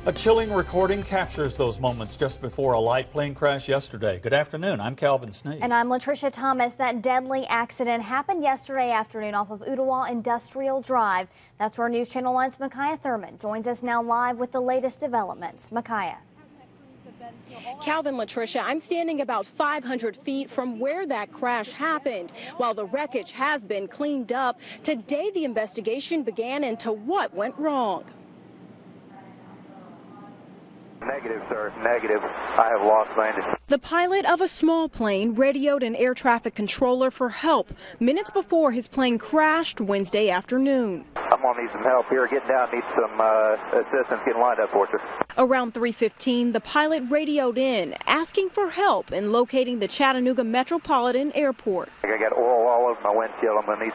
A chilling recording captures those moments just before a light plane crash yesterday. Good afternoon, I'm Calvin Sneed. And I'm Latricia Thomas. That deadly accident happened yesterday afternoon off of Ooltewah Industrial Drive. That's where News Channel 1's Micaiah Thurman joins us now live with the latest developments. Micaiah. Calvin, Latricia, I'm standing about 500 feet from where that crash happened. While the wreckage has been cleaned up, today the investigation began into what went wrong. Negative, sir. Negative. I have lost landing. The pilot of a small plane radioed an air traffic controller for help minutes before his plane crashed Wednesday afternoon. I'm going to need some help here. Getting down, need some assistance getting lined up for you. Around 3:15, the pilot radioed in, asking for help in locating the Chattanooga Metropolitan Airport. I got oil all over my windshield. I'm going to need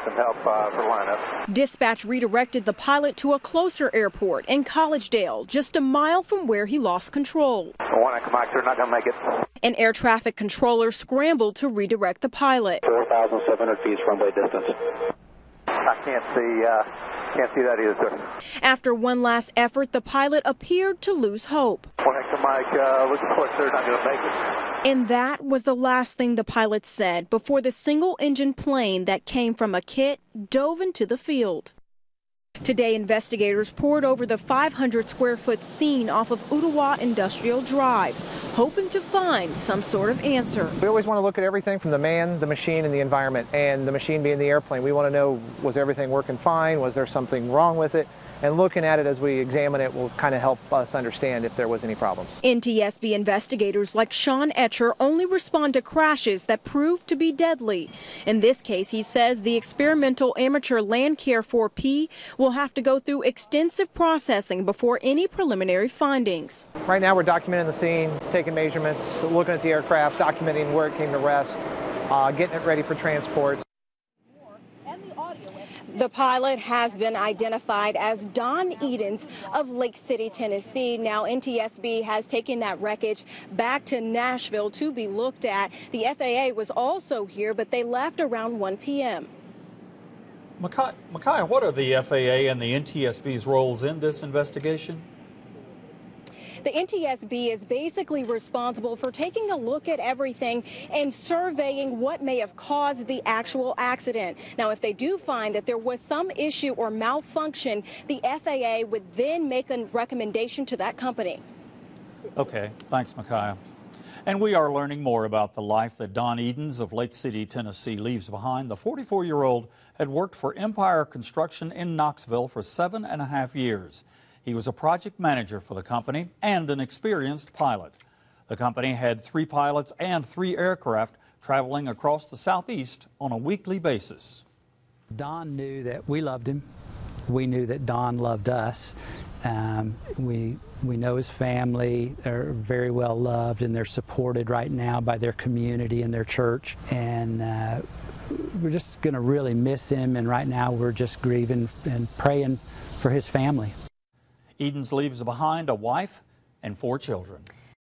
some help for lineup. Dispatch redirected the pilot to a closer airport in Collegedale, just a mile from where he lost control. One, I'm not going to make it. An air traffic controller scrambled to redirect the pilot. 4,700 feet runway distance. I can't see that either, sir. After one last effort, the pilot appeared to lose hope. One extra mic, looks like they're not going to make it. And that was the last thing the pilot said before the single-engine plane that came from a kit dove into the field. Today, investigators poured over the 500-square-foot scene off of Ooltewah Industrial Drive, hoping to find some sort of answer. We always want to look at everything from the man, the machine, and the environment, and the machine being the airplane. We want to know, was everything working fine? Was there something wrong with it? And looking at it as we examine it will kind of help us understand if there was any problems. NTSB investigators like Sean Etcher only respond to crashes that prove to be deadly. In this case, he says the experimental amateur Landcare 4P will have to go through extensive processing before any preliminary findings. Right now we're documenting the scene, taking measurements, looking at the aircraft, documenting where it came to rest, getting it ready for transport. The pilot has been identified as Don Edens of Lake City, Tennessee. Now, NTSB has taken that wreckage back to Nashville to be looked at. The FAA was also here, but they left around 1 p.m. Micaiah, what are the FAA and the NTSB's roles in this investigation? The NTSB is basically responsible for taking a look at everything and surveying what may have caused the actual accident. Now, if they do find that there was some issue or malfunction, the FAA would then make a recommendation to that company. Okay, thanks, Micaiah. And we are learning more about the life that Don Edens of Lake City, Tennessee leaves behind. The 44-year-old had worked for Empire Construction in Knoxville for 7.5 years. He was a project manager for the company and an experienced pilot. The company had 3 pilots and 3 aircraft traveling across the Southeast on a weekly basis. Don knew that we loved him. We knew that Don loved us. We know his family. They're very well loved, and they're supported right now by their community and their church. And we're just going to really miss him, and right now we're just grieving and praying for his family. Edens leaves behind a wife and 4 children.